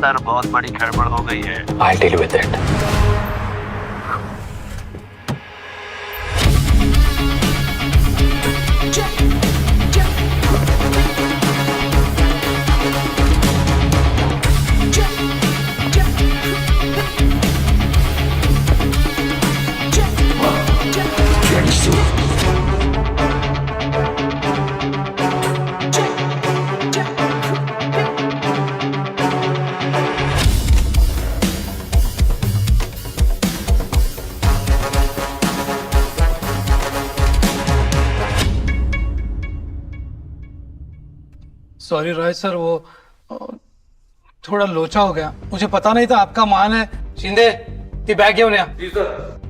Sir बहुत बड़ी गड़बड़ हो गई है। I'll deal with it. Sorry Roy sir, वो थोड़ा लोचा हो गया। मुझे पता नहीं था आपका मान है। शिंदे ती बॅग घेऊन या। जी सर।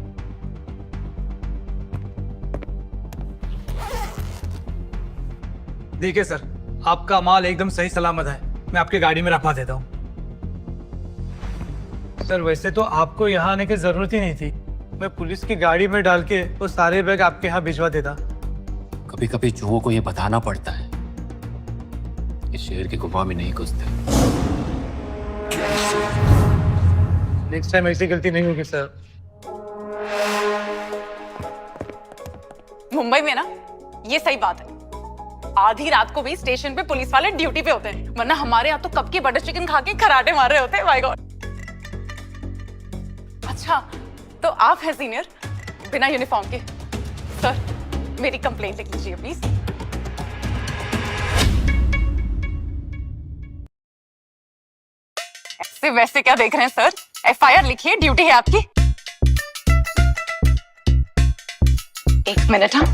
देखिए सर, आपका माल एकदम सही सलामत है। मैं आपकी गाड़ी में रखवा देता हूँ। सर वैसे तो आपको यहाँ आने की जरूरत ही नहीं थी। मैं पुलिस की गाड़ी में डाल के वो सारे बैग आपके यहाँ भिजवा देता। कभी कभी चूहों को ये बताना पड़ता है कि शेर के गुफा में नहीं घुसते। नेक्स्ट टाइम ऐसी गलती नहीं होगी सर। मुंबई में ना ये सही बात है, आधी रात को भी स्टेशन पे पुलिस वाले ड्यूटी पे होते हैं, वरना हमारे यहाँ तो कब के बटर चिकन खा के खराटे मार रहे होते हैं। My God. अच्छा तो आप हैं सीनियर बिना यूनिफॉर्म के। सर मेरी कंप्लेंट लिख लीजिए प्लीज। ऐसे वैसे क्या देख रहे हैं सर, एफआईआर लिखिए, ड्यूटी है आपकी। एक मिनट। हाँ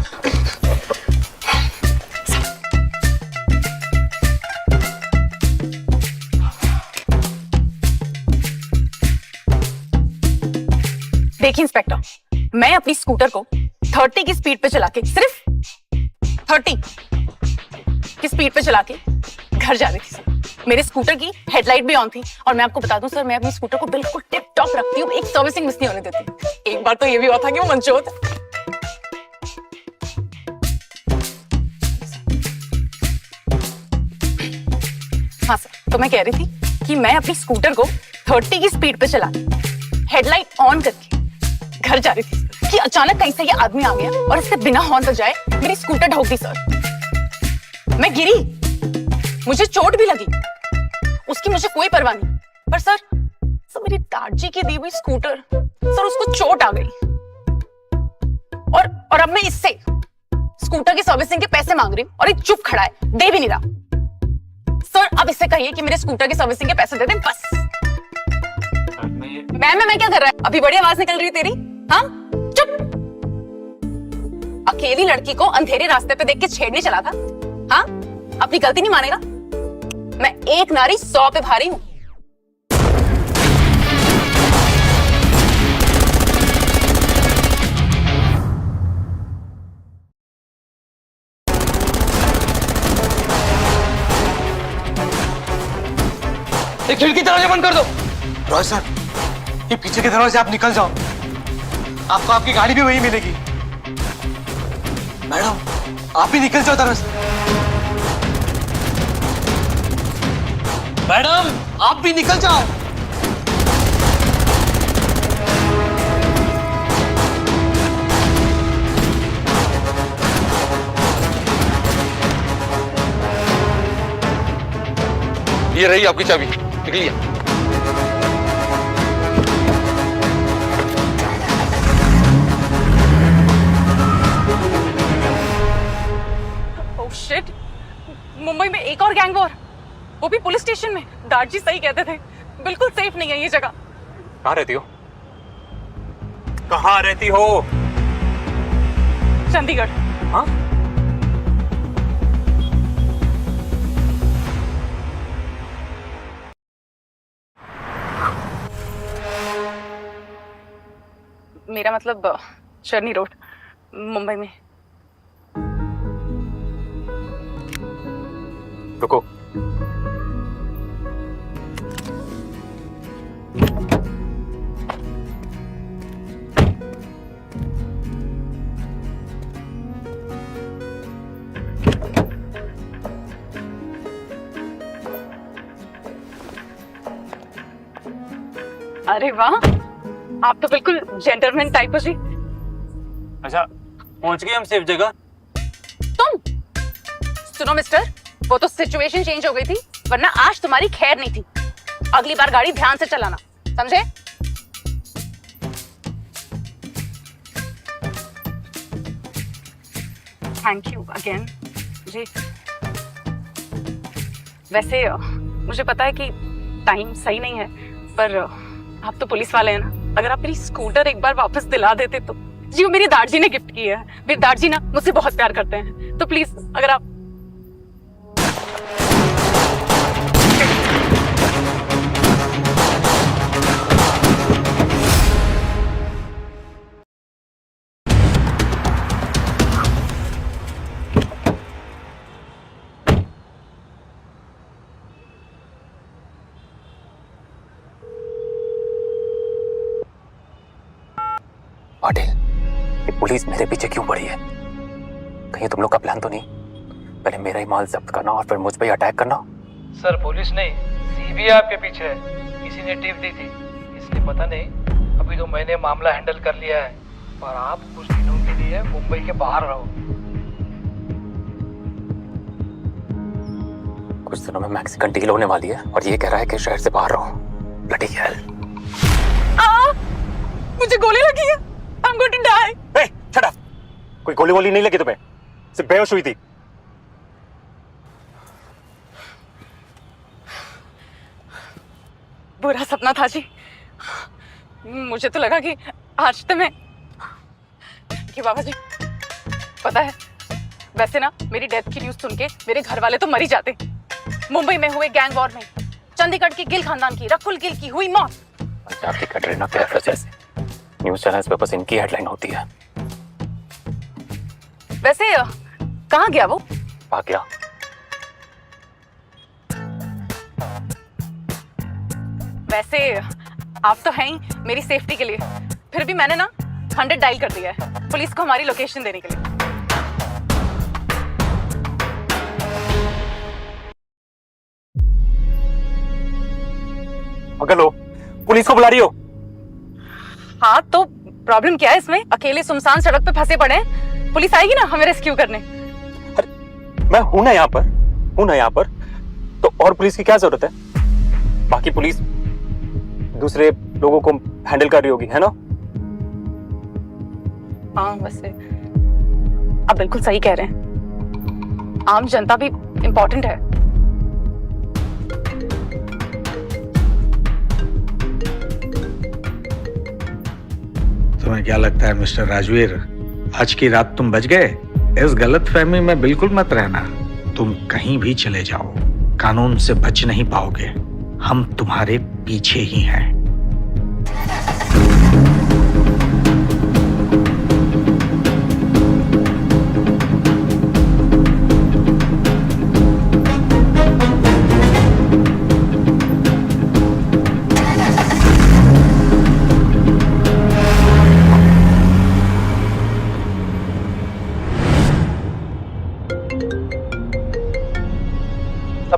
देखिए इंस्पेक्टर, मैं अपनी स्कूटर को 30 की स्पीड पे चला के, सिर्फ 30 की स्पीड पे चला के घर जा रही थी सर। मेरे स्कूटर की हेडलाइट भी ऑन थी, और मैं आपको बता दूं सर, मैं अपनी स्कूटर को बिल्कुल टिप टॉप रखती हूँ, एक सर्विसिंग मिस नहीं होने देती। एक बार तो ये भी हुआ था कि वो मंचोत। हाँ सर, तो मैं कह रही थी कि मैं अपनी स्कूटर को 30 की स्पीड पे चला हेडलाइट ऑन करके घर जा रही थी कि अचानक कहीं से ये आदमी आ गया और इससे बिना हॉर्न बजाए मेरी स्कूटर ठोक दी सर। मैं गिरी, मुझे चोट भी लगी, उसकी मुझे कोई परवाह नहीं। पर सर मेरी दादी की दी हुई स्कूटर, सर उसको चोट आ गई, और अब मैं इससे स्कूटर की सर्विसिंग के पैसे मांग रही हूँ और ये चुप खड़ा है, दे भी नहीं रहा। सर अब इससे कहिए कि मेरे स्कूटर की सर्विसिंग के पैसे दे दें बस। मैं क्या कर रहा है? अभी बड़ी आवाज निकल रही तेरी। हाँ चुप। अकेली लड़की को अंधेरे रास्ते पे देख के छेड़ने चला था। हाँ अपनी गलती नहीं मानेगा? मैं एक नारी 100 पे भारी हूँ। ये खिड़की दरवाजा बंद कर दो। रॉय सर, ये पीछे के दरवाजे आप निकल जाओ, आपको आपकी गाड़ी भी वही मिलेगी। मैडम आप भी निकल जाओ दरवाजे। मैडम आप भी निकल जाओ। ये रही आपकी चाबी, निकलिए। ओह शिट, मुंबई में एक और गैंग वॉर, वो भी पुलिस स्टेशन में। दार्जी सही कहते थे, बिल्कुल सेफ नहीं है ये जगह। कहाँ रहती हो? कहाँ रहती हो? चंडीगढ़। हाँ? मेरा मतलब चर्नी रोड, मुंबई में। रुको। अरे वाह, आप तो बिल्कुल जेंटलमैन टाइप हो जी। अच्छा, पहुंच गए हम सेफ जगह। तुम सुनो मिस्टर, वो तो सिचुएशन चेंज हो गई थी, वरना आज तुम्हारी खैर नहीं थी। अगली बार गाड़ी ध्यान से चलाना, समझे? थैंक यू अगेन जी। वैसे मुझे पता है कि टाइम सही नहीं है, पर आप तो पुलिस वाले हैं ना, अगर आप मेरी स्कूटर एक बार वापस दिला देते तो। जी वो मेरी दादी ने गिफ्ट की है, मेरी दादी ना मुझसे बहुत प्यार करते हैं, तो प्लीज अगर आप। पाटिल, ये पुलिस मेरे पीछे क्यों पड़ी है? कहीं तुम लोग का प्लान तो नहीं? पहले मेरा ही माल जब्त करना और फिर मुझ पे अटैक करना? सर पुलिस नहीं, सीबीआई आपके पीछे है। किसी ने टिप दी थी, इसलिए पता नहीं। अभी तो मैंने मामला हैंडल कर लिया है और आप कुछ दिनों के लिए मुंबई के बाहर रहो। कुछ दिनों में मैक्सिकन डील होने वाली है और ये कह रहा है कि शहर से बाहर रहो। Bloody hell. मुझे गोली लगी है। I'm going to die. Hey, shut up! कोई गोली वोली नहीं लगी तुम्हें, सिर्फ बेहोश हुई थी। बुरा सपना था जी, मुझे तो लगा कि आज तो मैं कि बाबा जी, पता है वैसे ना मेरी डेथ की न्यूज़ सुन के मेरे घर वाले तो मर ही जाते। मुंबई में हुए गैंग वॉर में चंडीगढ़ की गिल खानदान की रकुल गिल की हुई मौत। पंजाब की कैटरीना कैफ जैसे न्यूज़ चैनल्स पे बस इनकी हेडलाइन होती है। वैसे कहाँ गया वो? भाग गया। वैसे आप तो हैं ही मेरी सेफ्टी के लिए, फिर भी मैंने ना 100 डायल कर दिया है पुलिस को हमारी लोकेशन देने के लिए। पकड़ लो, पुलिस को बुला रही हो। हाँ तो प्रॉब्लम क्या है इसमें? अकेले सुनसान सड़क पे फंसे पड़े हैं, पुलिस आएगी ना हमें रेस्क्यू करने। मैं हूं ना यहाँ पर, तो और पुलिस की क्या जरूरत है? बाकी पुलिस दूसरे लोगों को हैंडल कर रही होगी, है ना? हाँ वैसे आप बिल्कुल सही कह रहे हैं, आम जनता भी इम्पोर्टेंट है। तुम्हें क्या लगता है मिस्टर राजवीर, आज की रात तुम बच गए? इस गलतफहमी में बिल्कुल मत रहना। तुम कहीं भी चले जाओ, कानून से बच नहीं पाओगे। हम तुम्हारे पीछे ही हैं।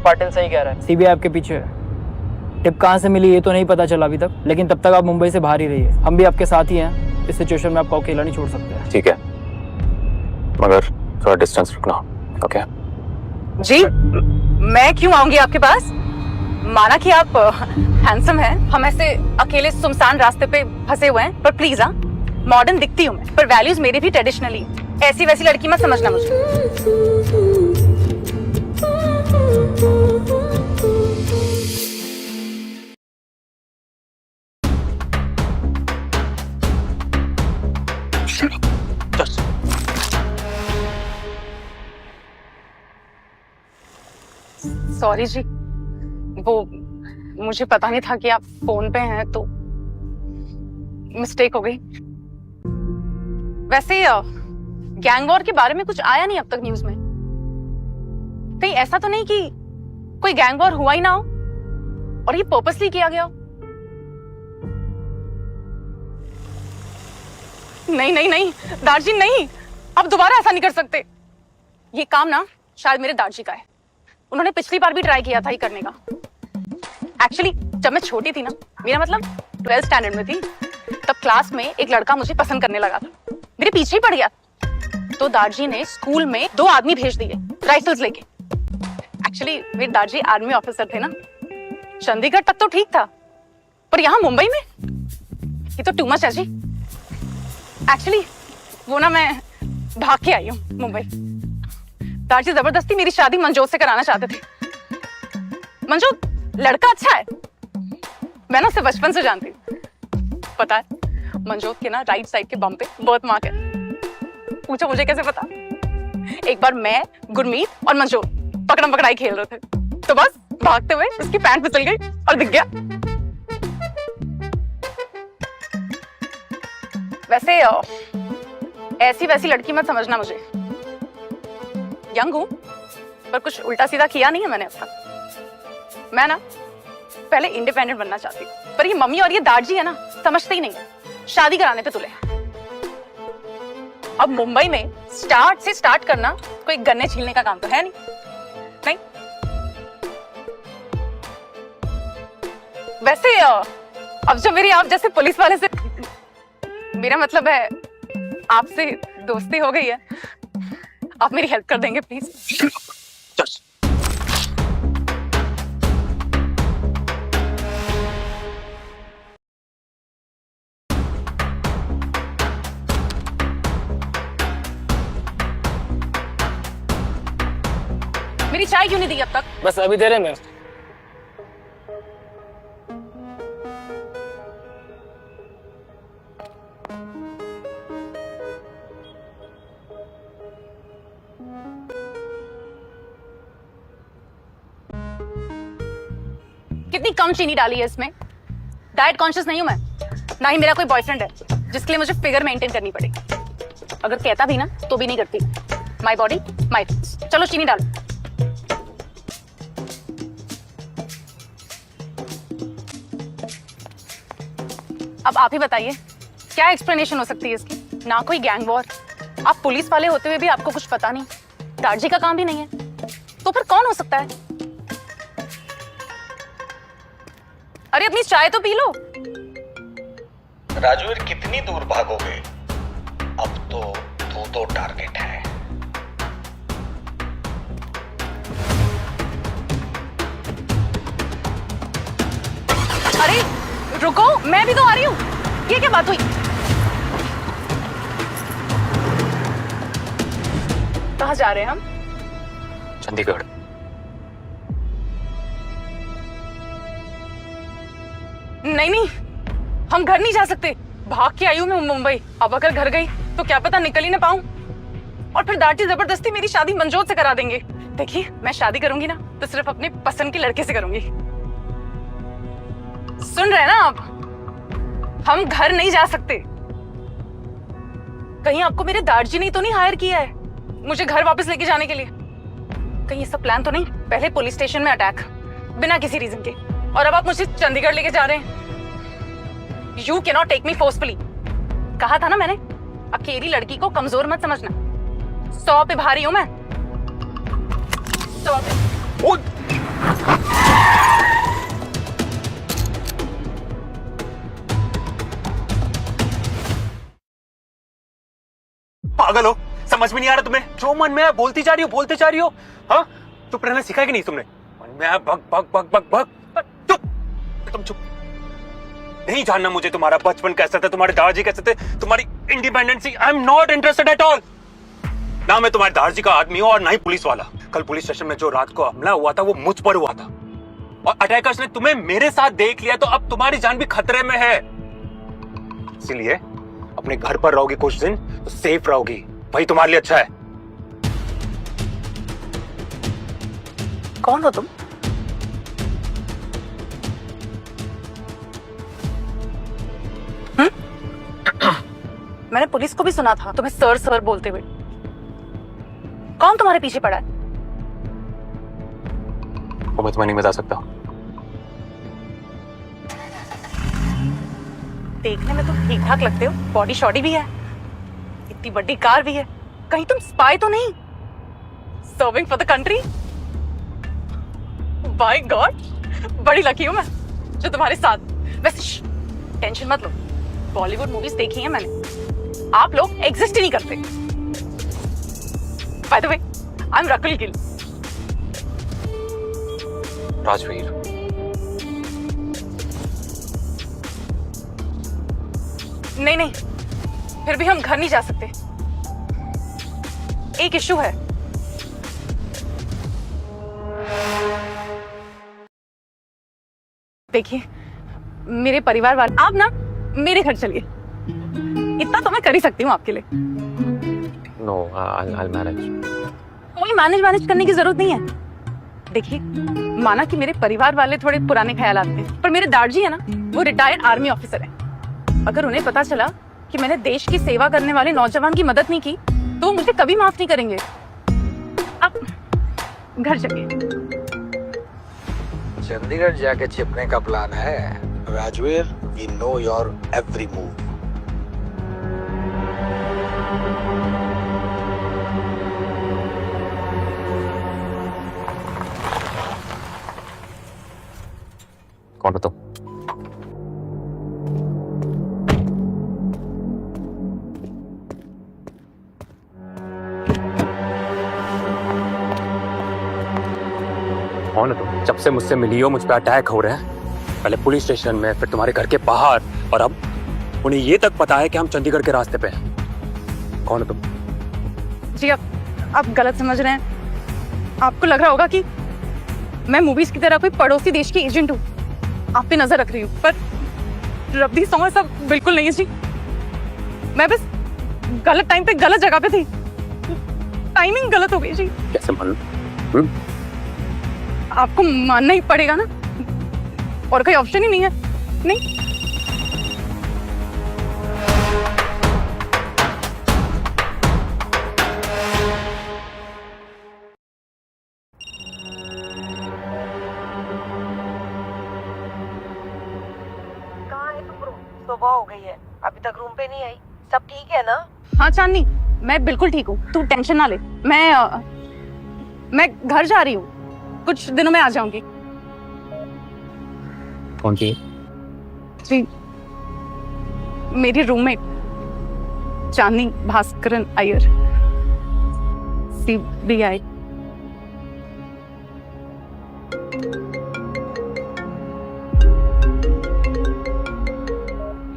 पाटिल सही कह रहा है, सीबीआई आपके पीछे है। टिप कहाँ से मिली ये तो नहीं पता चला अभी तक, लेकिन तब तक आप मुंबई से बाहर ही रहिए। हम भी आपके साथ ही हैं, इस सिचुएशन में आपको अकेला नहीं छोड़ सकते। ठीक है, मगर थोड़ा डिस्टेंस रखना, ओके? जी मैं क्यों आऊंगी आपके पास? माना कि आप हैंडसम हैं, हम ऐसे अकेले सुनसान रास्ते पे फंसे हुए हैं, पर प्लीज हाँ, मॉडर्न दिखती हूँ मैं, पर वैल्यूज मेरी भी ट्रेडिशनली। ऐसी वैसी लड़की मत समझना मुझे। सॉरी जी, वो मुझे पता नहीं था कि आप फोन पे हैं, तो मिस्टेक हो गई। वैसे गैंग वॉर के बारे में कुछ आया नहीं अब तक न्यूज में। कहीं ऐसा तो नहीं कि कोई गैंग वॉर हुआ ही ना हो और ये पर्पसली किया गया हो? नहीं नहीं नहीं दार्जी नहीं, अब दोबारा ऐसा नहीं कर सकते। ये काम ना शायद मेरे दार्जी का है, उन्होंने पिछली बार भी ट्राई किया था ये करने का। एक्चुअली जब मैं छोटी थी ना, मेरा मतलब 12th स्टैंडर्ड में थी, तब क्लास में एक लड़का मुझे पसंद करने लगा था, मेरे पीछे ही पड़ गया। तो दादाजी ने स्कूल में 2 आदमी भेज दिए राइफल्स लेके। एक्चुअली मेरे दादाजी आर्मी ऑफिसर थे ना। चंडीगढ़ तक तो ठीक था, पर यहाँ मुंबई में ये तो टू मच है जी। एक्चुअली वो ना मैं भाग के आई हूँ मुंबई। दादाजी जबरदस्ती मेरी शादी मनजोत से कराना चाहते थे। मनजोत लड़का अच्छा है, मैं ना उसे बचपन से जानती हूँ। पता है मनजोत के ना राइट साइड के बम पे बर्थ मार्क है। पूछो मुझे कैसे पता? एक बार मैं, गुरमीत और मनजोत पकड़म पकड़ाई खेल रहे थे, तो बस भागते हुए उसकी पैंट फिसल गई और दिख गया। वैसे ऐसी वैसी लड़की मत समझना मुझे। यंग हूं, पर कुछ उल्टा सीधा किया नहीं है मैंने अब तक। मैं ना पहले इंडिपेंडेंट बनना चाहती हूँ, पर ये मम्मी और ये दादाजी है ना, समझते ही नहीं है। शादी कराने पे तुले। अब मुंबई में स्टार्ट करना कोई गन्ने छीलने का काम तो है नहीं। वैसे अब जो मेरी आप जैसे पुलिस वाले से, मेरा मतलब है आपसे दोस्ती हो गई है, आप मेरी हेल्प कर देंगे प्लीज? मेरी चाय क्यों नहीं दी अब तक? बस अभी दे रहे हैं। कितनी कम चीनी डाली है इसमें? डाइट कॉन्शियस नहीं हूं मैं, ना ही मेरा कोई बॉयफ्रेंड है जिसके लिए मुझे फिगर मेंटेन करनी पड़ेगी। अगर कहता भी ना तो भी नहीं करती। My body my rules. चलो चीनी डालो। अब आप ही बताइए क्या एक्सप्लेनेशन हो सकती है इसकी? ना कोई गैंग वॉर, आप पुलिस वाले होते हुए भी आपको कुछ पता नहीं, दादाजी का काम भी नहीं है, तो फिर कौन हो सकता है? अरे अपनी चाय तो पी लो। राजवीर कितनी दूर भागोगे? अब तो तू तो टारगेट है। अरे रुको, मैं भी तो आ रही हूँ। ये क्या बात हुई? कहाँ जा रहे हैं हम? चंडीगढ़। नहीं, हम घर नहीं जा सकते। भाग के आई हूँ मैं मुंबई। अब अगर घर गई तो क्या पता निकल ही ना पाऊं, और फिर दादाजी जबरदस्ती मेरी शादी मनजोत से करा देंगे। देखिए मैं शादी करूंगी ना तो सिर्फ अपने पसंद के लड़के से करूंगी। सुन रहे हैं ना आप? हम घर नहीं जा सकते। कहीं आपको मेरे दादाजी ने तो नहीं हायर किया है मुझे घर वापस लेके जाने के लिए? कहीं ये सब प्लान तो नहीं? पहले पुलिस स्टेशन में अटैक बिना किसी रीजन के, और अब आप मुझे चंडीगढ़ लेके जा रहे हैं। You can not take me forcefully. कहा था ना मैंने, अकेली लड़की को कमजोर मत समझना। 100 पे भारी हूं मैं। 100 पे। पागल हो? समझ में नहीं आ रहा तुम्हें? जो मन में है बोलते जा रही हो। हाँ, चुप रहना सिखा कि नहीं तुमने? मन में है भग। तुम चुप। नहीं जानना मुझे तुम्हारा बचपन कैसा था, तुम्हारे दादाजी कैसे थे, तुम्हारी independency. I am not interested at all. ना मैं तुम्हारे दादाजी का आदमी हूं और ना ही पुलिस वाला। कल पुलिस स्टेशन में जो रात को हमला हुआ था वो मुझ पर हुआ था, और अटैकर्स ने तुम्हें मेरे साथ देख लिया, तो अब तुम्हारी जान भी खतरे में है। इसीलिए अपने घर पर रहोगी कुछ दिन तो सेफ रहोगी, वही तुम्हारे लिए अच्छा है। कौन हो तुम? मैंने पुलिस को भी सुना था तुम्हें सर बोलते हुए। कौन तुम्हारे पीछे पड़ा है? वो मैं तुम्हें नहीं बता सकता। देखने में तुम ठीक ठाक लगते हो, बॉडी शॉडी भी है, इतनी बड़ी कार भी है। कहीं तुम स्पाई तो नहीं? Serving for the country? By God, बड़ी लकी हूँ मैं जो तुम्हारे साथ। वैसे टेंशन मत लो, बॉलीवुड मूवीज देखी हैं मैंने, आप लोग एग्जिस्ट ही नहीं करते। By the way, I am Rakul Gill. Rajveer, नहीं, फिर भी हम घर नहीं जा सकते, एक इशू है। देखिए, मेरे परिवार वाले, आप ना मेरे घर चलिए, इतना तो मैं कर ही सकती हूँ आपके लिए। No, I'll manage. कोई मैनेज करने की जरूरत नहीं है। देखिए, माना कि मेरे परिवार वाले थोड़े पुराने ख्यालात हैं, पर मेरे दादाजी है ना, वो रिटायर्ड आर्मी ऑफिसर हैं। अगर उन्हें पता चला कि मैंने देश की सेवा करने वाले नौजवान की मदद नहीं की, तो वो मुझे कभी माफ नहीं करेंगे। आप घर चलिए। चंडीगढ़ जाके छिपने का प्लान है Rajveer. We know your every move. कौन हो तुम? कौन हो तुम? जब से मुझसे मिली हो मुझ पे अटैक हो रहे हैं, पहले पुलिस स्टेशन में, फिर तुम्हारे घर के बाहर, और अब उन्हें ये तक पता है कि हम चंडीगढ़ के रास्ते पे हैं। कौन हो तुम? जी, आप गलत समझ रहे हैं। आपको लग रहा होगा कि मैं मूवीज की तरह कोई पड़ोसी देश की एजेंट हूँ, आप पे नजर रख रही हूँ, पर रब्बी सौ सब बिल्कुल नहीं है जी। मैं बस गलत टाइम पे गलत जगह पे थी, टाइमिंग गलत हो गई जी। कैसे मालूम? आपको मानना ही पड़ेगा ना, और कोई ऑप्शन ही नहीं है। नहीं, सुबह हो गई है, अभी तक रूम पे नहीं आई। सब ठीक है ना? हाँ चांदनी, मैं बिल्कुल ठीक हूँ, तू टेंशन ना ले। मैं घर जा रही हूँ, कुछ दिनों में आ जाऊंगी। कौन सी? जी, मेरी रूममेट चांदनी भास्करन अय्यर, CBI।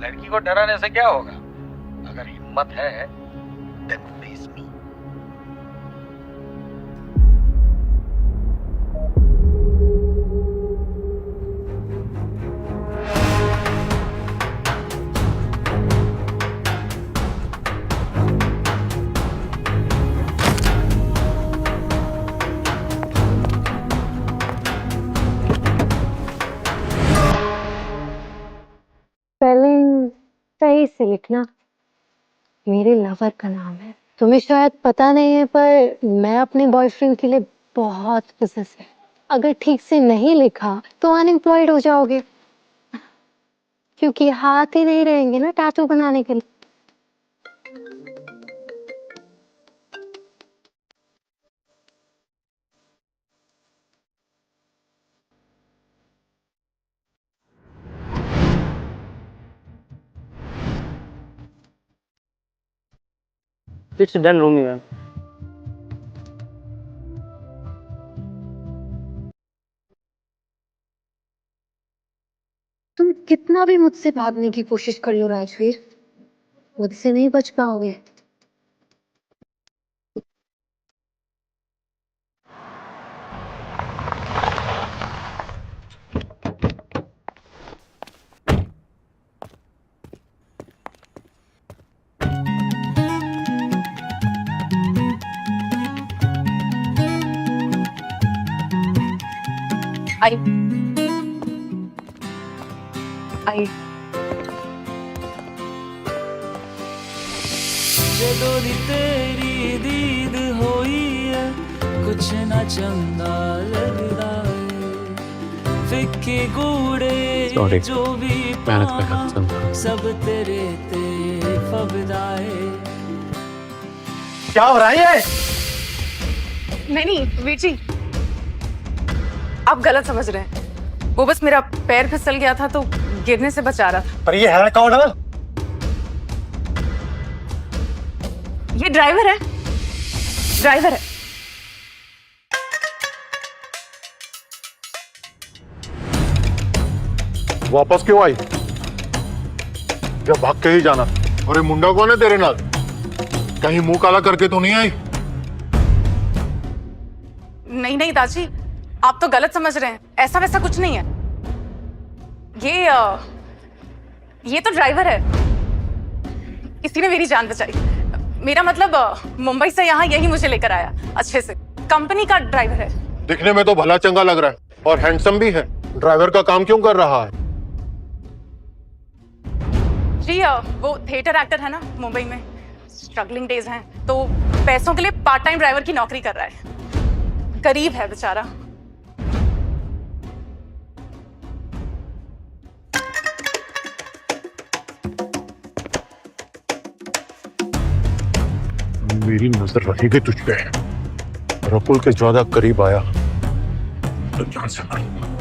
लड़की को डराने से क्या होगा? अगर हिम्मत है then face me. स्पेलिंग सही से लिखना। मेरे लवर का नाम है, तुम्हें शायद पता नहीं है, पर मैं अपने बॉयफ्रेंड के लिए बहुत पसंद है। अगर ठीक से नहीं लिखा तो अनएम्प्लॉयड हो जाओगे, क्योंकि हाथ ही नहीं रहेंगे ना टैटू बनाने के लिए। It's done Rumi ma'am. तुम कितना भी मुझसे भागने की कोशिश कर लो राजवीर, मुझसे नहीं बच पाओगे। आई ਜਦੋਂ ਦੀ ਤੇਰੀ ਦੀਦ ਹੋਈ ਹੈ ਕੁਛ ਨਾ ਚੰਗਾ ਲੱਗਦਾ ਏ ਫਿੱਕੇ ਗੂੜੇ ਜੋ ਵੀ ਪਾਵਾਂ ਸਭ ਤੇਰੇ ਤੇ ਫਬਦਾ ਏ। क्या हो रहा है ये? नहीं वीर जी, आप गलत समझ रहे हैं। वो बस मेरा पैर फिसल गया था तो गिरने से बचा रहा था। पर ये है कौन है? ये ड्राइवर है, ड्राइवर है। वापस क्यों आई? जब भाग के ही जाना। और ये मुंडा कौन है तेरे नाल? कहीं मुंह काला करके तो नहीं आई? नहीं नहीं दादी, आप तो गलत समझ रहे हैं, ऐसा वैसा कुछ नहीं है। ये तो ड्राइवर है, इसी ने मेरी जान बचाई। मेरा मतलब मुंबई से यहाँ यही मुझे लेकर आया अच्छे से। कंपनी का ड्राइवर है। दिखने में तो भला चंगा लग रहा है और हैंडसम भी है। ड्राइवर का काम क्यों कर रहा है? जी वो थिएटर एक्टर है ना, मुंबई में स्ट्रगलिंग डेज हैं, तो पैसों के लिए पार्ट टाइम ड्राइवर की नौकरी कर रहा है। गरीब है बेचारा। मेरी नजर रहेगी तुझ पे। रकुल के ज्यादा करीब आया तो जान से मारूंगा।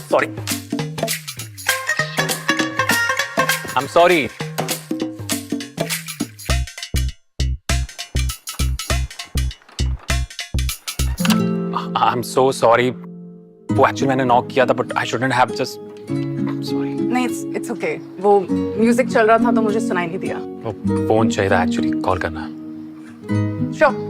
Sorry, I am sorry. I am so sorry. वो एक्चुअली मैंने नॉक किया था, but I shouldn't have just. Sorry. नहीं, इट्स ओके। वो म्यूजिक चल रहा था तो मुझे सुनाई नहीं दिया। फोन चाहिए था एक्चुअली, कॉल करना। श्योर।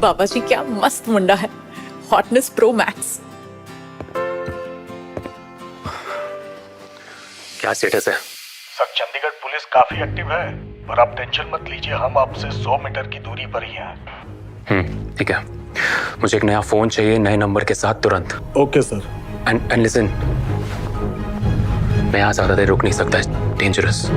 बाबा जी क्या मस्त मुंडा है, हॉटनेस प्रो मैक्स। क्या स्टेटस है? सर चंडीगढ़ पुलिस काफी एक्टिव है, पर आप टेंशन मत लीजिए, हम आपसे 100 मीटर की दूरी पर ही हैं। ठीक है। मुझे एक नया फोन चाहिए, नए नंबर के साथ, तुरंत। Okay sir. एंड लिसन, मैं यहाँ ज्यादा देर रुक नहीं सकता, डेंजरस।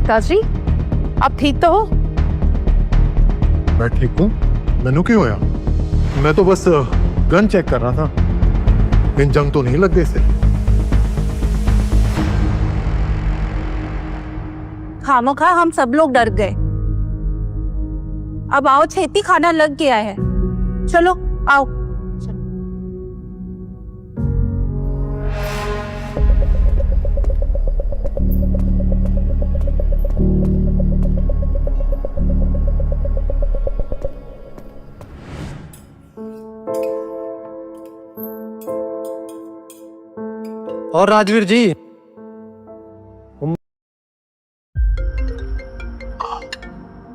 दादी, आप ठीक तो हो? मैं ठीक हूँ। मैनू क्यों होया? मैं तो बस गन चेक कर रहा था। इन जंग तो नहीं लग गए से? खामोखा हम सब लोग डर गए। अब आओ, छेती खाना लग गया है। चलो आओ। और राजवीर जी,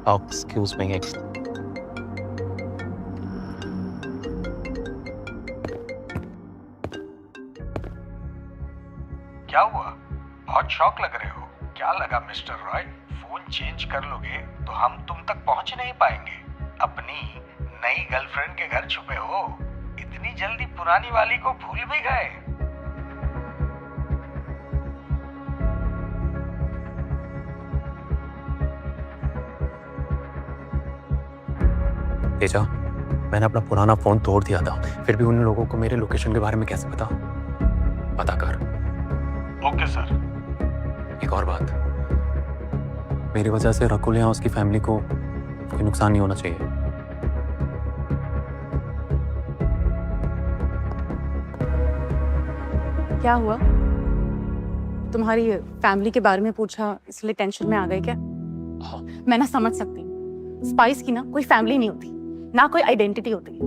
एक्सक्यूज मी। क्या हुआ? बहुत शॉक लग रहे हो। क्या लगा मिस्टर रॉय? फोन चेंज कर लोगे तो हम तुम तक पहुंच नहीं पाएंगे। अपनी नई गर्लफ्रेंड के घर छुपे हो, इतनी जल्दी पुरानी वाली को भूल भी गए? तेजा, मैंने अपना पुराना फोन तोड़ दिया था, फिर भी उन लोगों को मेरे लोकेशन के बारे में कैसे पता कर। Okay sir. एक और बात, मेरी वजह से रकुल या उसकी फैमिली को कोई नुकसान नहीं होना चाहिए। क्या हुआ? तुम्हारी फैमिली के बारे में पूछा इसलिए टेंशन में आ गए क्या? मैं ना समझ सकती हूँ। स्पाइस की ना कोई फैमिली नहीं होती, ना कोई आइडेंटिटी होती।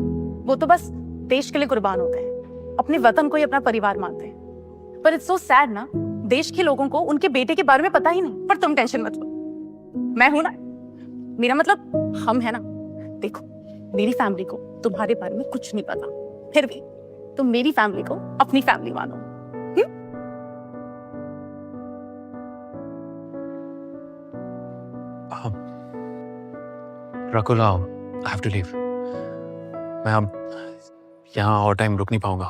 वो तो बस देश के लिए कुर्बान होते हैं, अपने वतन को ही अपना परिवार मानते हैं। पर इट्स सो सैड ना, देश के लोगों को उनके बेटे के बारे में पता ही नहीं। पर तुम टेंशन मत लो, मैं हूं ना। मेरा मतलब हम है ना। देखो, मेरी फैमिली को तुम्हारे बारे में कुछ नहीं पता, फिर भी तुम मेरी फैमिली को अपनी फैमिली मानो। रकुल आओ, आई हैव टू लीव। मैं अब यहाँ और टाइम रुक नहीं पाऊंगा।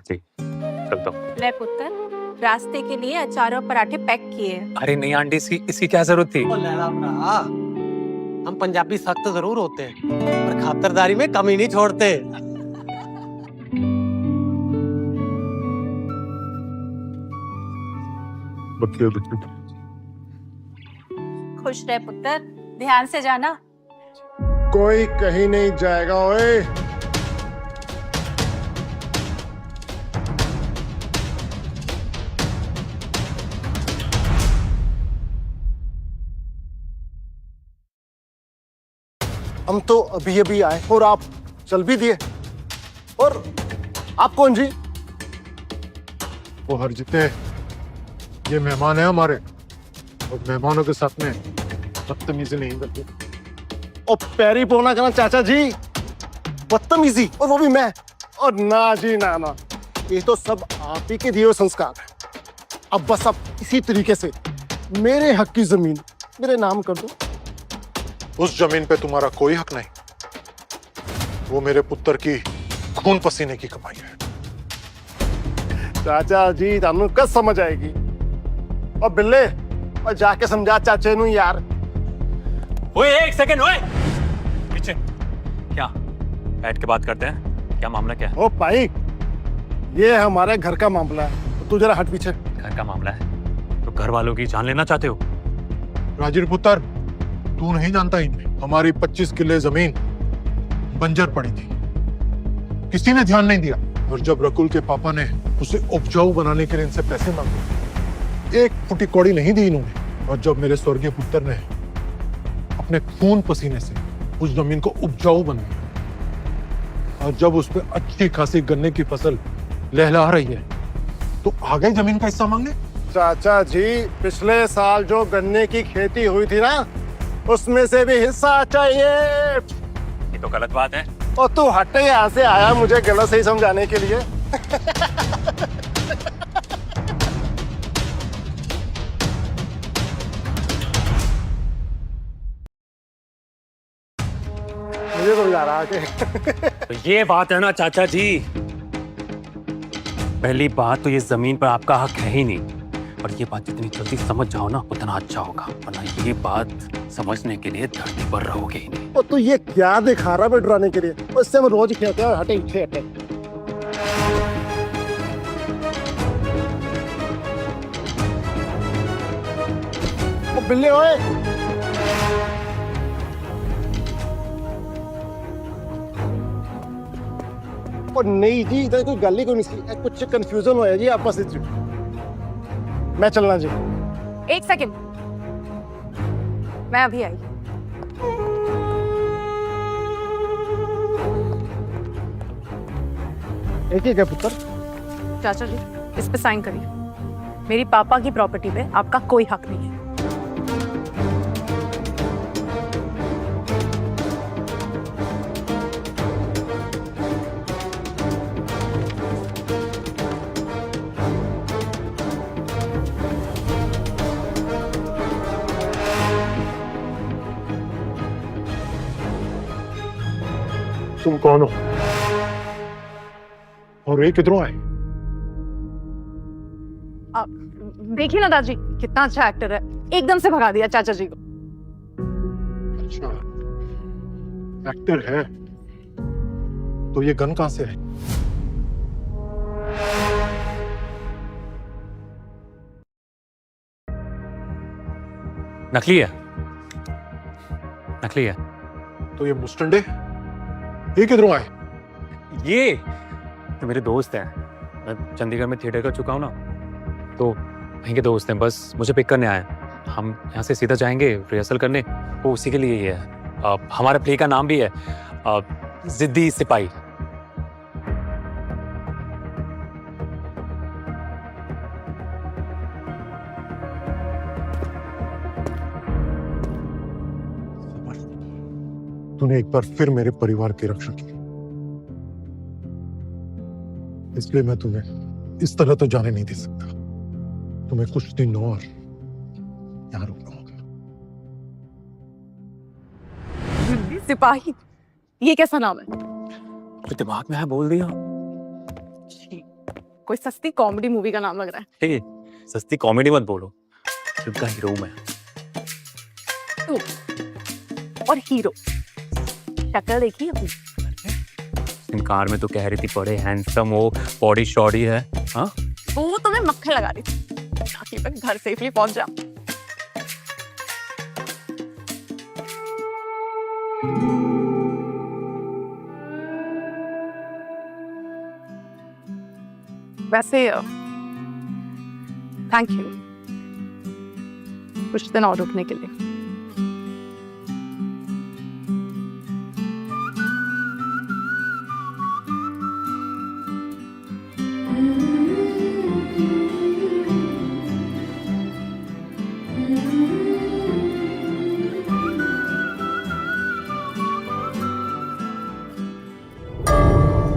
जी, चलता हूँ। ले पुत्र, रास्ते के लिए अचार और पराठे पैक किए हैं। अरे नहीं आंटी, इसकी क्या जरूरत थी? हम पंजाबी सख्त जरूर होते हैं पर खातिरदारी में कमी नहीं छोड़ते। खुश रहे पुत्र, ध्यान से जाना। कोई कहीं नहीं जाएगा ओए। हम तो अभी अभी आए और आप चल भी दिए। और आप कौन जी? वो हरजिते, ये मेहमान है हमारे और मेहमानों के साथ में बदतमीजी नहीं करते। और पैरी पोना करना चाचा जी, बदतमीजी, और वो भी मैं? और ना जी ना ना, ये तो सब आप ही के दिए हुए संस्कार है। अब बस अब इसी तरीके से मेरे हक की जमीन मेरे नाम कर दो। उस जमीन पे तुम्हारा कोई हक नहीं, वो मेरे पुत्र की खून पसीने की कमाई है। चाचा जी थानू कद समझ आएगी। और बिल्ले, और जाके समझा चाचे नू यार। ओए एक सेकंड, ओए पीछे क्या? बैठ के बात करते हैं, क्या मामला क्या है? ओ भाई, ये हमारे घर का मामला है, तू जरा हट पीछे। घर का मामला है तो घर वालों की जान लेना चाहते हो? राजीव पुत्र, तू नहीं जानता ही नहीं, हमारी 25 किले जमीन बंजर पड़ी थी, किसी ने ध्यान नहीं दिया। और जब रकुल के पापा ने उसे उपजाऊ बनाने के लिए इनसे पैसे मांगे, एक फुटी कौड़ी नहीं दी इन्होंने। और जब मेरे स्वर्गीय पुत्र ने अपने खून पसीने से उस जमीन को उपजाऊ बनाया, और जब उस पर अच्छी खासी गन्ने की फसल लहला रही है, तो आ गए जमीन का हिस्सा मांगने। चाचा जी, पिछले साल जो गन्ने की खेती हुई थी ना, उसमें से भी हिस्सा चाहिए। ये तो गलत बात है। और तू हटे, यहाँ से आया मुझे गलत सही समझाने के लिए। मुझे तो जा रहा आके। तो ये बात है ना चाचा जी, पहली बात तो ये जमीन पर आपका हक है ही नहीं, और ये बात जितनी जल्दी समझ जाओ ना उतना अच्छा होगा, वरना ये बात समझने के लिए धरती पर रहोगे ही नहीं। और तू ये क्या दिखा रहा है डराने के लिए? उससे हम रोज खेलते हैं। हटे हटे हटे। ओ बिल्ले ओए, और नहीं जी, इधर कोई गल ही कोई नहीं सी, कुछ कंफ्यूजन होया जी आपस में। मैं चलना जी। एक सेकंड, मैं अभी आई। एक ही क्या पुत्र? चाचा जी, इस पे साइन करिए। मेरी पापा की प्रॉपर्टी पे आपका कोई हक नहीं है। तुम कौन हो और ये किधरों आए? देखिए ना दादाजी, कितना अच्छा एक्टर है, एकदम से भगा दिया चाचा जी को। अच्छा, एक्टर है तो ये गन कहां से है? नकली है, नकली है। तो ये मुस्टंडे ये किधरों आए? ये तो मेरे दोस्त हैं, मैं चंडीगढ़ में थिएटर कर चुका हूँ ना, तो वहीं के दोस्त हैं, बस मुझे पिक करने आए हैं। हम यहाँ से सीधा जाएंगे रिहर्सल करने, वो उसी के लिए ही है। हमारे प्ले का नाम भी है जिद्दी सिपाही। तूने एक बार फिर मेरे परिवार की रक्षा की, इसलिए मैं तुम्हें इस तरह तो जाने नहीं दे सकता। तुम्हें कुछ दिन और यहाँ रुकना होगा। सिपाही, ये कैसा नाम है? तो दिमाग में है, बोल दिया। कोई सस्ती कॉमेडी मूवी का नाम लग रहा है। ठीक है, सस्ती कॉमेडी मत बोलो, फिल्म का हीरो मैं। तू और हीरो, शक्ल देखी अपनी? इन कार में तो कह रही थी बड़े हैंडसम हो, बॉडी शॉडी है। हाँ, वो तो मैं मक्खन लगा रही थी ताकि मैं घर सेफली पहुंच जाऊं। वैसे थैंक यू कुछ दिन और रुकने के लिए।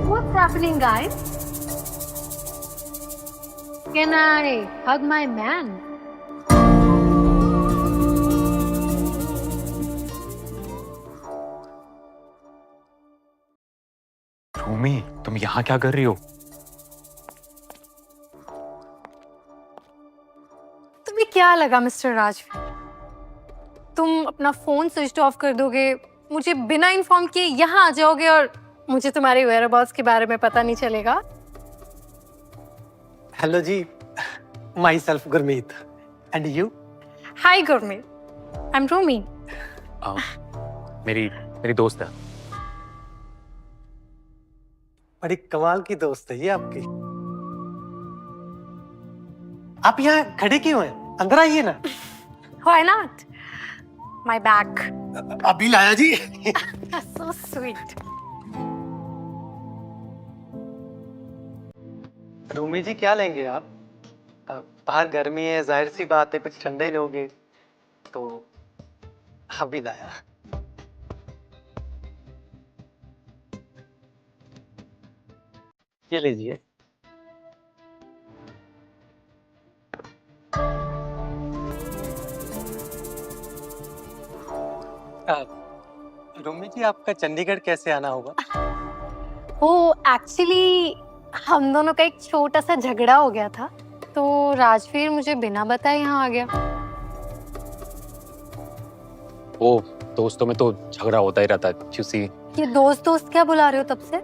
What's happening, guys? Can I hug my man? Rumi, तुम यहाँ क्या कर रही हो? तुम्हें क्या लगा मिस्टर राजवीर? तुम अपना फोन स्विच ऑफ कर दोगे, मुझे बिना इन्फॉर्म किए यहाँ आ जाओगे और मुझे तुम्हारे वेयरअबाउट्स के बारे में पता नहीं चलेगा? हेलो जी, myself Gurmeet and you? Hi Gurmeet, I am Rumi. मेरी दोस्त है। बड़ी कमाल की दोस्त है ये आपकी। आप यहाँ खड़े क्यों हैं? अंदर आइए ना। Why not? My bag. अभी लाया जी। So sweet. रूमी जी क्या लेंगे आप? बाहर गर्मी है, जाहिर सी बात है कुछ ठंडे लोगे तो अभी लाया। ये लीजिए। रूमी जी आपका चंडीगढ़ कैसे आना होगा? वो एक्चुअली हम दोनों का एक छोटा सा झगड़ा हो गया था, तो राजवीर मुझे बिना बताए यहाँ आ गया। वो दोस्तों में तो झगड़ा होता ही रहता है, you see। ये दोस्त दोस्त क्या बुला रहे हो तब से?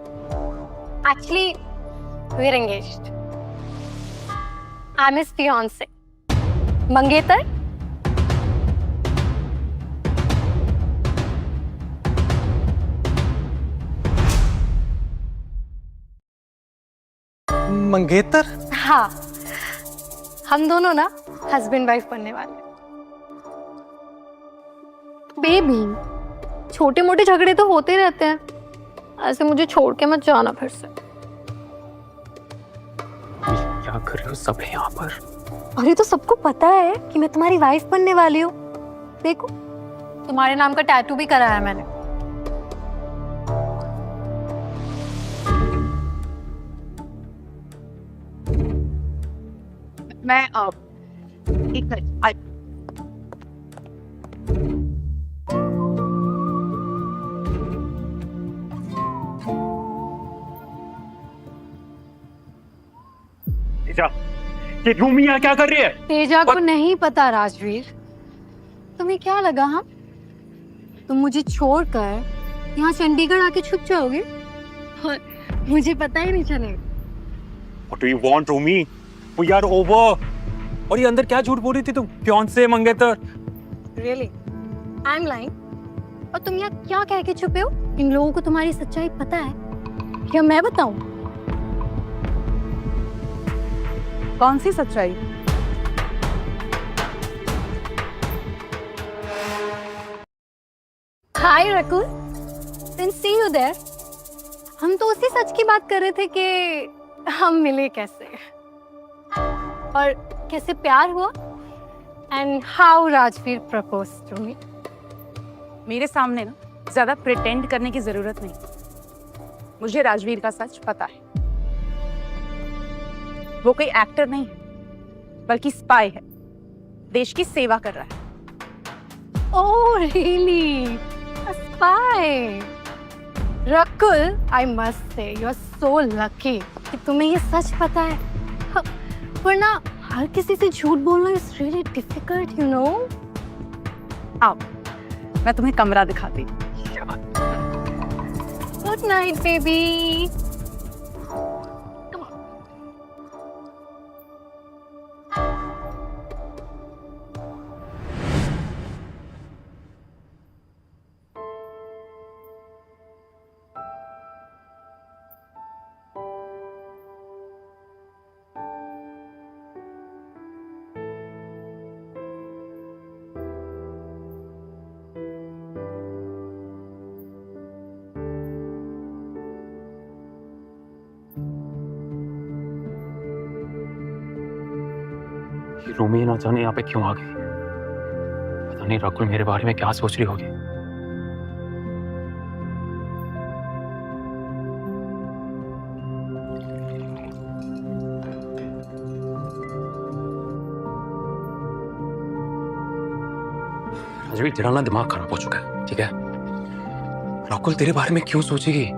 Actually we are engaged. I am his fiancee. मंगेतर। मंगेतर? हाँ, हम दोनों ना हस्बैंड वाइफ बनने वाले। बेबी, छोटे मोटे झगड़े तो होते रहते हैं, ऐसे मुझे छोड़ के मत जाना फिर से। क्या कर रहे हो सब है यहाँ पर? अरे तो सबको पता है कि मैं तुम्हारी वाइफ बनने वाली हूँ। देखो, तुम्हारे नाम का टैटू भी कराया मैंने। मैं एक मिनट। ये रूमी यहाँ क्या कर रही है? तेजा को नहीं पता राजवीर। तुम्हें क्या लगा हाँ? तुम मुझे छोड़कर यहाँ चंडीगढ़ आके छुप जाओगे और मुझे पता ही नहीं चलेगा। What do you want, Rumi? We are over. और ये अंदर क्या झूठ बोल रही थी तुम? फियांसे मंगेतर? Really? I'm lying? और तुम यहाँ क्या कह के छुपे हो? इन लोगों को तुम्हारी सच्चाई पता है? क्या मैं बताऊं? कौन सी सच्चाई? Hi Rakul, didn't see you there. हम तो उसी सच की बात कर रहे थे कि हम मिले कैसे और कैसे प्यार हुआ and how Rajveer proposed to me. मेरे सामने ना ज्यादा प्रिटेंड करने की जरूरत नहीं। मुझे राजवीर का सच पता है। वो कोई एक्टर नहीं है, बल्कि स्पाई है, देश की सेवा कर रहा है। Oh, really? A spy? Rakul, I must say, you're so lucky कि तुम्हें ये सच पता है। वरना हर किसी से झूठ बोलना is really difficult, you know? आओ, मैं तुम्हें कमरा दिखाती। Good night, baby. रोमी ना जाने यहाँ पे क्यों आ गई। पता नहीं राकुल मेरे बारे में क्या सोच रही होगी। राजवीर तेरा ना दिमाग खराब हो चुका है, ठीक है? राकुल तेरे बारे में क्यों सोचेगी?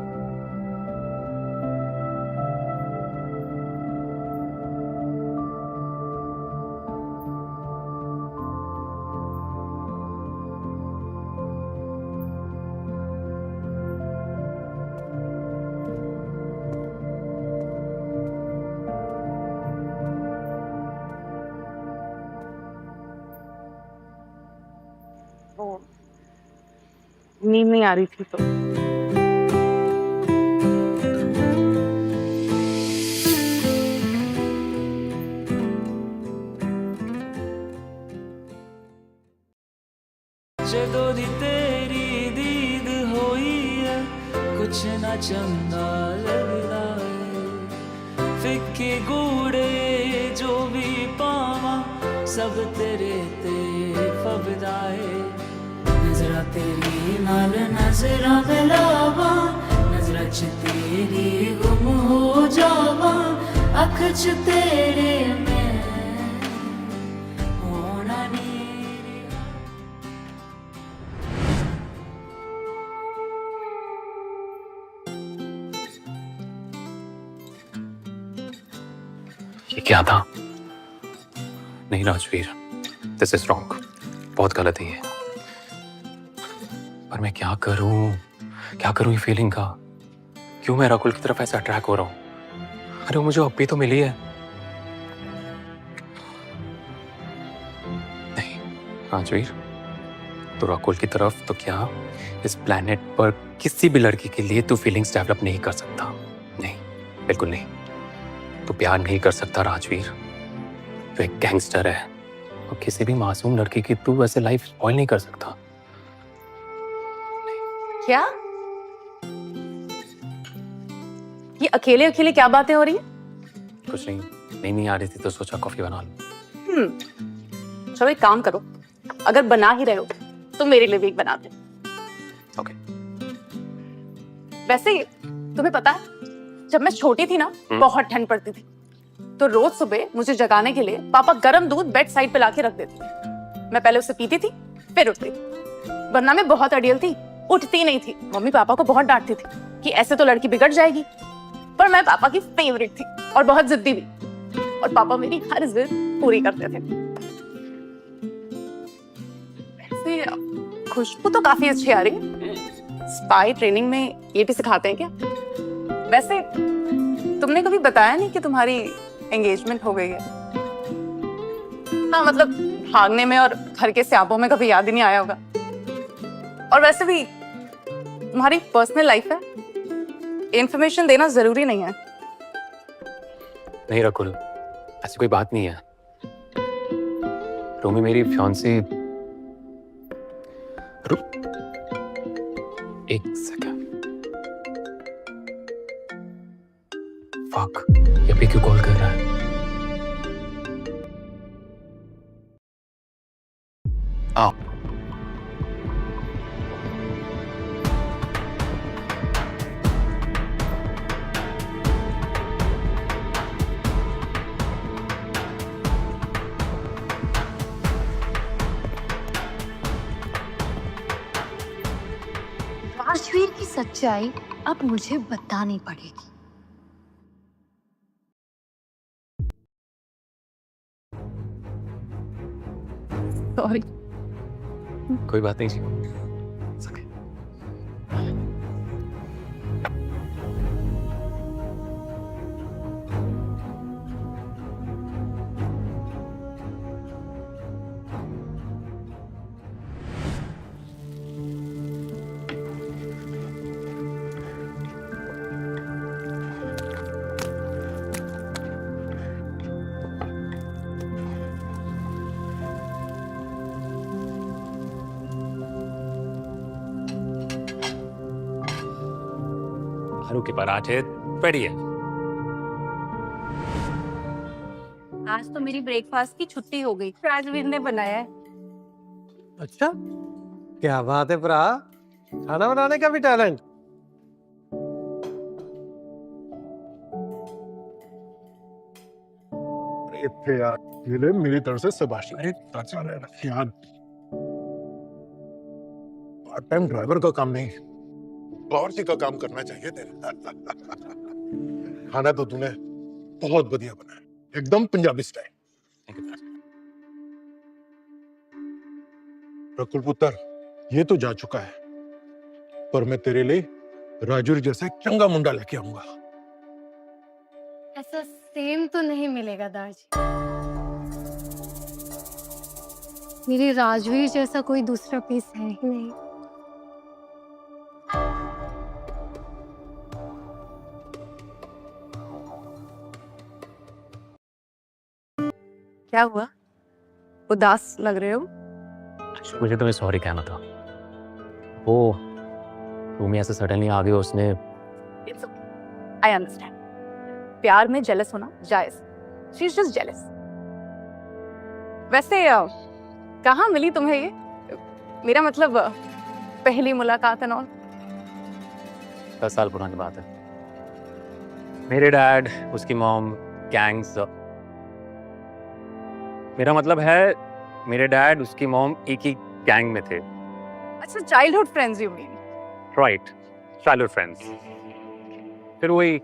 नींद नहीं आ रही थी तो जदों दी तेरी दीद होई है कुछ ना चंगा लगदा है फिक्के गूड़े जो भी पावा सब तेरे ते फबदा है नजरा तेरी नाल नजरा मिलावा नजरा च तेरी गुम हो जावा अख च तेरे मैं होना नहीं। ये क्या था? नहीं राजवीर, दिस इज रॉन्ग, बहुत गलत है ये। पर मैं क्या करूं ये फीलिंग का? क्यों मैं राकुल की तरफ ऐसा अट्रैक्ट हो रहा हूं? अरे वो मुझे अब भी तो मिली है। नहीं राजवीर, तो राकुल की तरफ तो क्या इस प्लेनेट पर किसी भी लड़की के लिए तू फीलिंग्स डेवलप नहीं कर सकता। नहीं, बिल्कुल नहीं। तू प्यार नहीं कर सकता राजवीर, तू एक गैंगस्टर है और किसी भी मासूम लड़की की तू वैसे लाइफ स्पॉइल नहीं कर सकता। क्या ये अकेले अकेले क्या बातें हो रही हैं? कुछ नहीं, नहीं आ रही थी तो सोचा कॉफी बना लूं। चलो एक काम करो, अगर बना ही रहे हो तो मेरे लिए भी एक बना दो। ओके। वैसे तुम्हें पता है जब मैं छोटी थी ना बहुत ठंड पड़ती थी, तो रोज सुबह मुझे जगाने के लिए पापा गर्म दूध बेड साइड पे लाके रख देते थे। मैं पहले उसे पीती थी फिर उठती थी, वरना मैं बहुत अड़ियल थी, उठती नहीं थी। मम्मी पापा को बहुत डांटती थी कि ऐसे तो लड़की बिगड़ जाएगी, पर मैं पापा की फेवरेट थी और बहुत जिद्दी भी, और पापा मेरी हर जिद पूरी करते थे। वैसे खुशबू तो काफी अच्छी आ रही है। स्पाई ट्रेनिंग में ये भी सिखाते हैं क्या? वैसे तुमने कभी बताया नहीं कि तुम्हारी एंगेजमेंट हो गई है? हाँ मतलब भागने में और घर के स्यापों में कभी याद ही नहीं आया होगा। और वैसे भी तुम्हारी पर्सनल लाइफ है, इंफॉर्मेशन देना जरूरी नहीं है। नहीं रकुल, ऐसी कोई बात नहीं है। रोमी मेरी फियांसी। एक सेकंड। फक, ये भी क्यों कॉल कर रहा है? आओ। राजवीर की सच्चाई अब मुझे बतानी पड़ेगी। सॉरी। कोई बात नहीं जी। आलू के पराठे रेडी है। आज तो मेरी ब्रेकफास्ट की छुट्टी हो गई, राजवीर ने बनाया है। अच्छा, क्या बात है भरा, खाना बनाने का भी टैलेंट। इतने यार ये ले मेरी तरफ से शाबाशी। अरे यार पार्ट टाइम ड्राइवर का काम नहीं, बावर्ची का काम करना चाहिए तेरे। खाना तो तूने बहुत बढ़िया बनाया, एकदम पंजाबी स्टाइल। प्रकुल पुत्र, ये तो जा चुका है, पर मैं तेरे लिए राजूर जैसा एक चंगा मुंडा लेके आऊंगा। ऐसा सेम तो नहीं मिलेगा दादाजी। मेरे राजवीर जैसा कोई दूसरा पीस है ही नहीं। क्या हुआ? उदास लग रहे हो? मुझे तुम्हें सॉरी कहना था। वो रूमी ऐसे सडनली आ गई, उसने आई अंडरस्टैंड। प्यार में जेलस होना जायज। She is just jealous. वैसे कहाँ मिली तुम्हें ये? मेरा मतलब पहली मुलाकात है। 10 साल पुरानी बात है। मेरे डैड, उसकी मॉम, गैंग्स। मेरा मतलब है मेरे डैड, उसकी मॉम एक ही गैंग में थे। अच्छा, childhood friends you mean? Right, childhood friends. फिर वही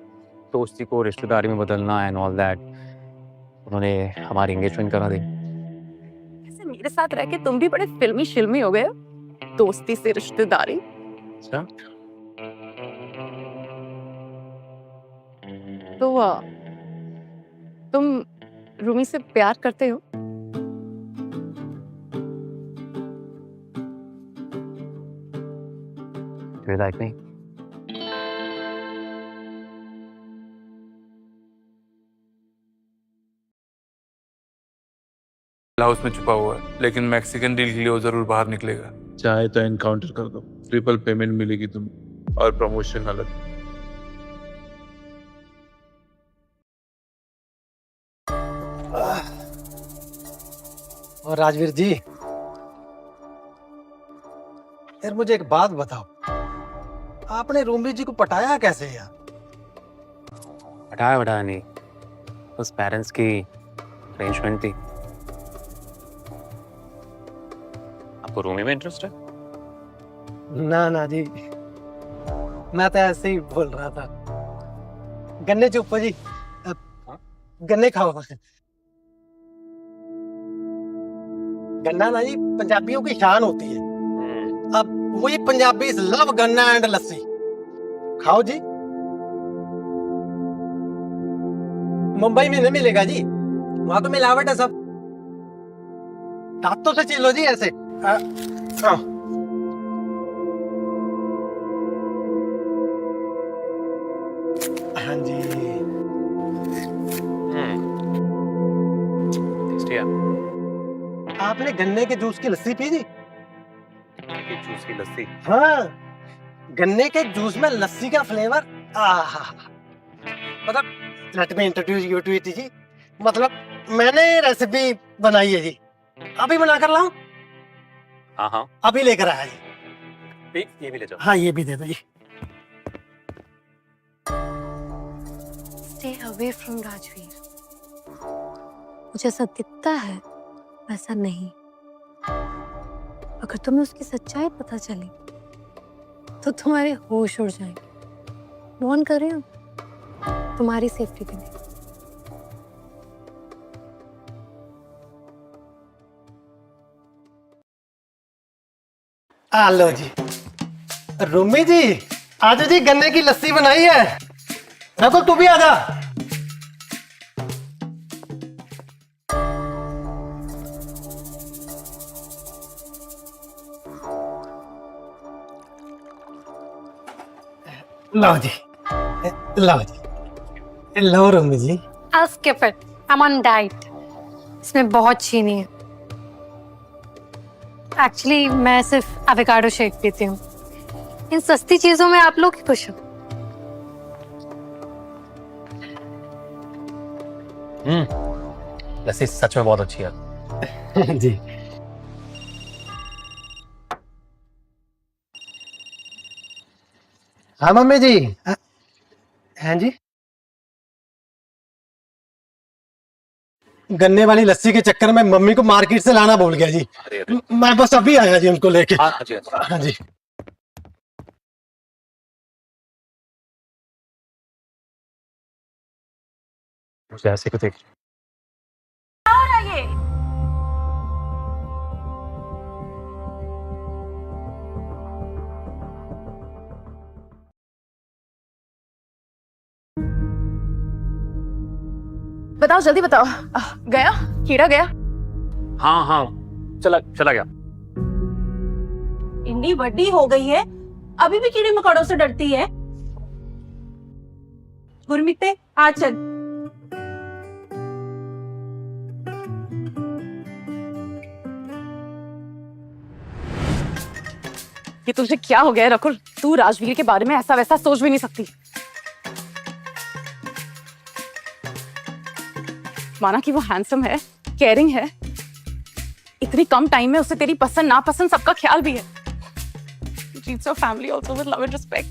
दोस्ती को रिश्तेदारी में बदलना एंड ऑल दैट, उन्होंने हमारी एंगेजमेंट करा दी। ऐसे मेरे साथ रह के तुम भी बड़े फिल्मी शिल्मी हो गए हो। दोस्ती से रिश्तेदारी। अच्छा, तो तुम रूमी से प्यार करते हो? Do you like me? House में छुपा हुआ है, लेकिन मैक्सिकन डील के लिए वो जरूर बाहर निकलेगा। चाहे तो एनकाउंटर कर दो, ट्रिपल पेमेंट मिलेगी तुम्हें और प्रमोशन अलग। और राजवीर जी, यार मुझे एक बात बताओ, आपने रूमी जी को पटाया कैसे यार? हटाया नहीं, बस पेरेंट्स की अरेंजमेंट थी। आपको रूमी में इंटरेस्ट है? ना जी, मैं तो ऐसे ही बोल रहा था। गन्ने चुप्पो जी, गन्ने खाओ। गन्ना ना जी पंजाबियों की शान होती है। अब वही पंजाबी लव गन्ना एंड लस्सी। खाओ जी। मुंबई में नहीं मिलेगा जी, वहां तो मिलावट है सब। दांतों से चिल्लो जी ऐसे। हाँ जी। आपने गन्ने के जूस की लस्सी पी जी? जूस की लस्सी? हाँ, गन्ने के जूस में लस्सी का फ्लेवर। मतलब let me introduce you to it जी। मतलब मैंने रेसिपी बनाई है जी, अभी बना कर लाऊं? हाँ, अभी लेकर आया जी। ये भी ले जाओ। हाँ, ये भी दे दो जी। Stay away from Rajveer. मुझे ऐसा दिखता है, वैसा नहीं। अगर तुम्हें उसकी सच्चाई पता चली तो तुम्हारे होश उड़ जाएंगे। फोन कर रही हूँ तुम्हारी सेफ्टी के लिए। लो जी रुमी जी, आज जी गन्ने की लस्सी बनाई है। रकुल तू भी आजा। लो जी, लो जी, लो रुमी जी। I'll skip it. I'm on diet. इसमें बहुत चीनी है। एक्चुअली मैं सिर्फ एवोकाडो शेक पीती हूँ। इन सस्ती चीजों में आप लोग ही खुश हो। लस्सी सच में बहुत अच्छी है। जी हाँ मम्मी जी। हैं जी, गन्ने वाली लस्सी के चक्कर में मम्मी को मार्केट से लाना भूल गया जी। मैं बस अभी आया जी उनको लेके। हाँ जी। मुझे ऐसे को देख बताओ जल्दी बताओ। गया कीड़ा गया? हाँ हाँ चला गया। इतनी बड़ी हो गई है, अभी भी कीड़े मकोड़ों से डरती है। गुरमीते आ चल। ये तुझे क्या हो गया है रकुल? तू राजवीर के बारे में ऐसा वैसा सोच भी नहीं सकती। माना कि वो हैंडसम है, केयरिंग है, इतनी कम टाइम में उसे तेरी पसंद नापसंद सबका ख्याल भी है। Treats your family also with love and respect.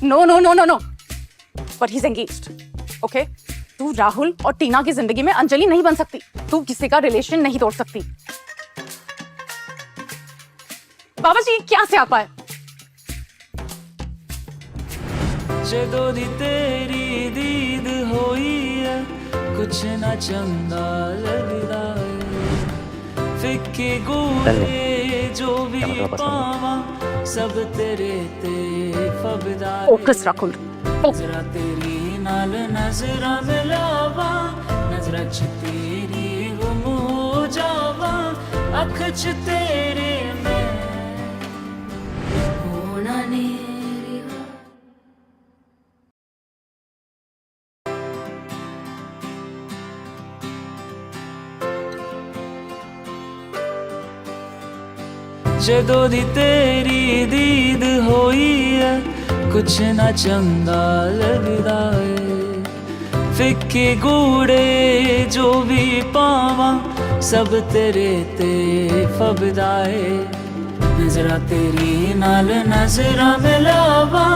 No. But he's engaged. Okay? तू राहुल और टीना की जिंदगी में अंजलि नहीं बन सकती। तू किसी का रिलेशन नहीं तोड़ सकती। बाबा जी क्या से आपा है? जदों दी तेरी दीद होई है, कुछ ना चंगा लगदा है। फिक्के गूड़े जो भी पावा, सब तेरे ते फबदा है। फोकस रकुल। नजरा तेरी नाल नजरा मिलावा, नजरा च तेरी गुम हो जावा, अख च तेरे मैं होना नहीं। जदों दी तेरी दीद होई है, कुछ ना चंगा लगदा है। फिक्के गूड़े जो भी पावा, सब तेरे ते फबदा है। नजरा तेरी नाल नजरा मिलावा,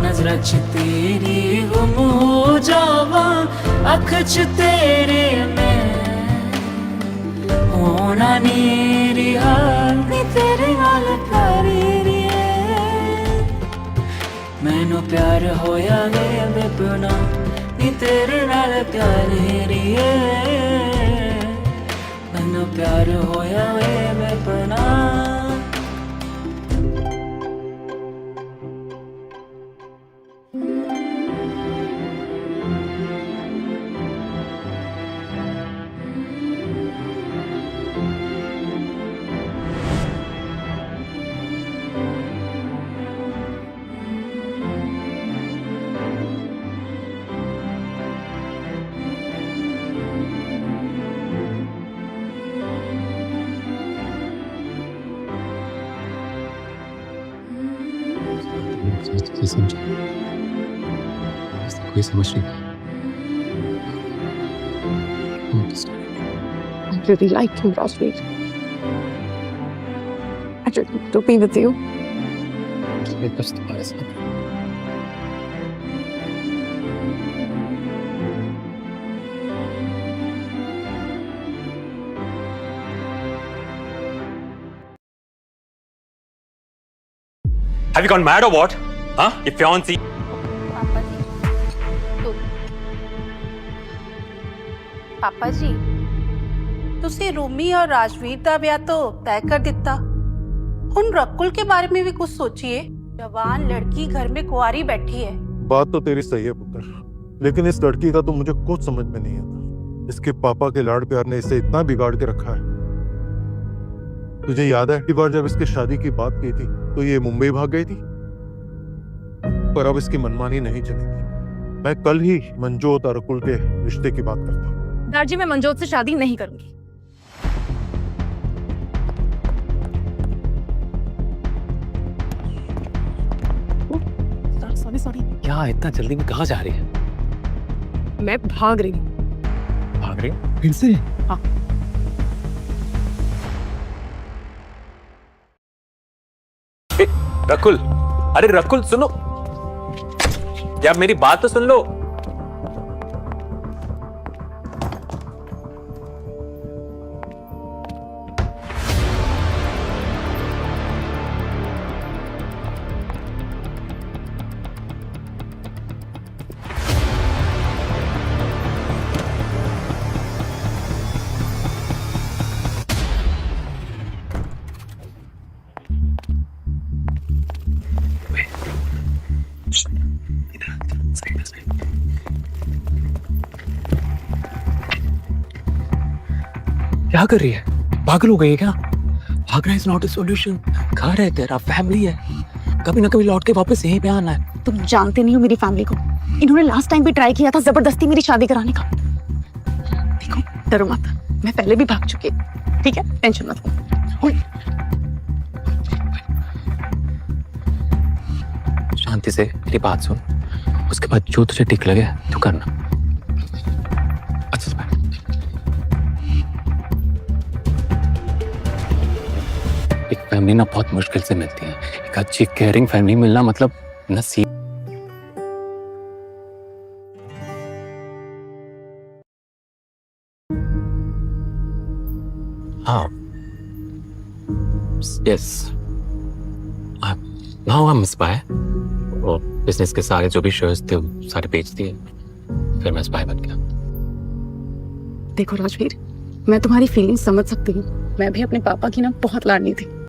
नजरा च तेरी गुम हो जावा, अख च तेरे मैं होना नी रिहा। नी तेरे नाल प्यारी रिए, मैनू प्यार होया वे बेपना। नी तेरे नाल प्यारी रिए, मैनू प्यार होया वे बेपना। समझा, कोई समझ नहीं पाया। I really like you, Rajveer. I just want to be with you. बस तुम्हारे साथ Have you gone mad or what? हाँ, ये fiancé। पापा जी तुसी रूमी और राजवीर दा ब्याह तो तय कर दिता। हुन रकुल के बारे में भी कुछ सोचिए। जवान लड़की घर में कुंवारी बैठी है। बात तो तेरी सही है पुत्र, लेकिन इस लड़की का तो मुझे कुछ समझ में नहीं आता। इसके पापा के लाड़ प्यार ने इसे इतना बिगाड़ के रखा है। तुझे याद है, एक बार जब इसके शादी की बात की थी तो ये मुंबई भाग गई थी, पर अब इसकी मनमानी नहीं चलेगी। मैं कल ही मंजोत और रकुल के रिश्ते की बात करता हूँ। दादाजी मैं मंजोत से शादी नहीं करूंगी। सॉरी क्या इतना जल्दी में कहाँ जा रही है? मैं भाग रही हूँ। भाग रही है? फिर से? हाँ। रकुल, अरे रकुल सुनो यार, मेरी बात तो सुन लो। क्या कर रही है? पागल हो गई है क्या? भागना इज नॉट अ सॉल्यूशन। घर है तेरा, फैमिली है, कभी ना कभी लौट के वापस यहीं पे आना है। तुम जानते नहीं हो मेरी फैमिली को। इन्होंने लास्ट टाइम भी ट्राई किया था जबरदस्ती मेरी शादी कराने का। देखो डरो मत, मैं पहले भी भाग चुकी हूँ, ठीक है? टेंशन मत लो। शांति से मेरी बात सुन, उसके बाद जो तुझे ठीक लगे तो करना। अच्छा से एक फैमिली ना बहुत मुश्किल से मिलती है। एक अच्छी केयरिंग फैमिली मिलना मतलब नसीब। हाँ, yes, now I am spy. और बिजनेस के सारे जो भी शेयर्स थे सारे बेच दिए, फिर मैं स्पाई बन गया। देखो राजवीर, मैं तुम्हारी फीलिंग समझ सकती हूँ। मैं भी अपने पापा की ना बहुत लाडली थी।